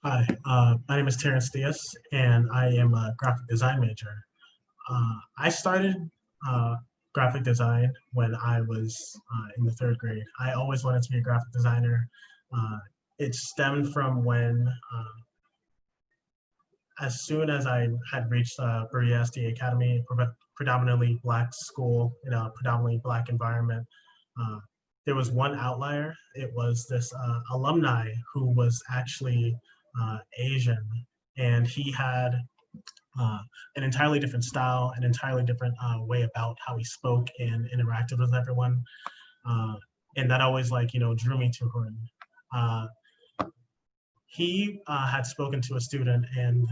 Hi, my name is Terrence and I am a graphic design major. I started graphic design when I was in the third grade. I always wanted to be a graphic designer. Uh, it stemmed from when, as soon as I had reached Berea SDA Academy, predominantly Black school in a predominantly Black environment, uh, there was one outlier. It was this alumni who was actually Asian, and he had uh, an entirely different style, an entirely different way about how he spoke and interacted with everyone. Uh, and that always drew me to him. Uh, he had spoken to a student, and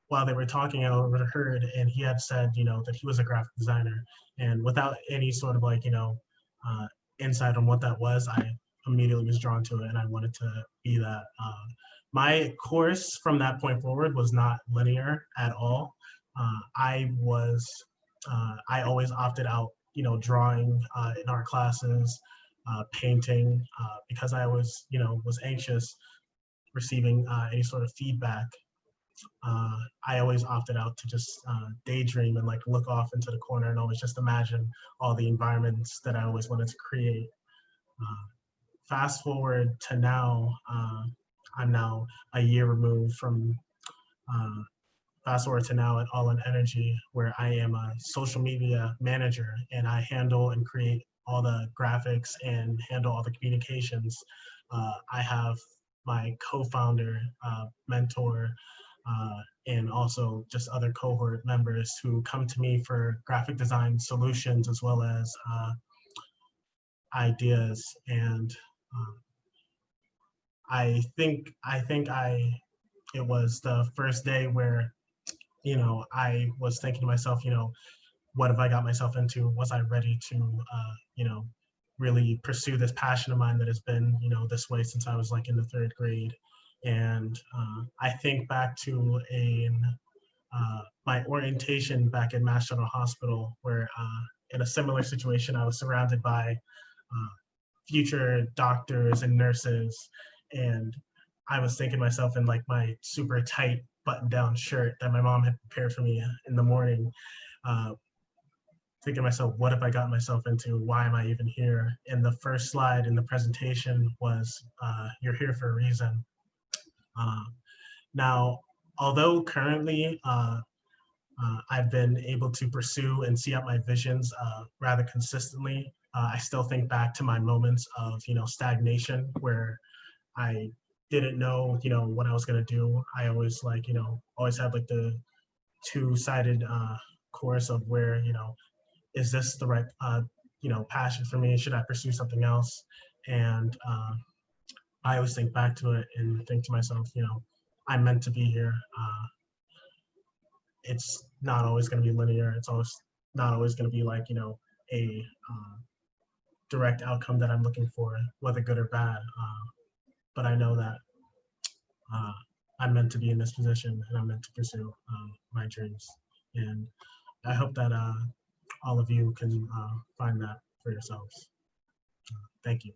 while they were talking, I overheard, and he had said, that he was a graphic designer, and without any sort of uh, insight on what that was, I immediately was drawn to it, and I wanted to be that. My course from that point forward was not linear at all. I always opted out, drawing in art classes, painting, because I was anxious receiving any sort of feedback. I always opted out to just daydream and look off into the corner and always just imagine all the environments that I always wanted to create. Uh, Fast forward to now, I'm now a year removed from uh, fast forward to now at All in Energy, where I am a social media manager and I handle and create all the graphics and handle all the communications. I have my co-founder, mentor, and also just other cohort members who come to me for graphic design solutions as well as ideas. And um, I think it was the first day where I was thinking to myself, what have I got myself into? Was I ready to, really pursue this passion of mine that has been, this way since I was in the third grade? And I think back to my orientation back in Mass General Hospital, where in a similar situation, I was surrounded by future doctors and nurses, and I was thinking to myself in my super tight button down shirt that my mom had prepared for me in the morning, uh, thinking to myself, what have I gotten myself into? Why am I even here? And the first slide in the presentation was, you're here for a reason. Uh, Now, although currently I've been able to pursue and see out my visions rather consistently, I still think back to my moments of stagnation where I didn't know what I was gonna do. I always always had the two-sided course of where is this the right passion for me? Should I pursue something else? And I always think back to it and think to myself, I'm meant to be here. It's not always going to be linear. It's always not always going to be a direct outcome that I'm looking for, whether good or bad. But I know that uh, I'm meant to be in this position and I'm meant to pursue my dreams. And I hope that all of you can find that for yourselves. Thank you.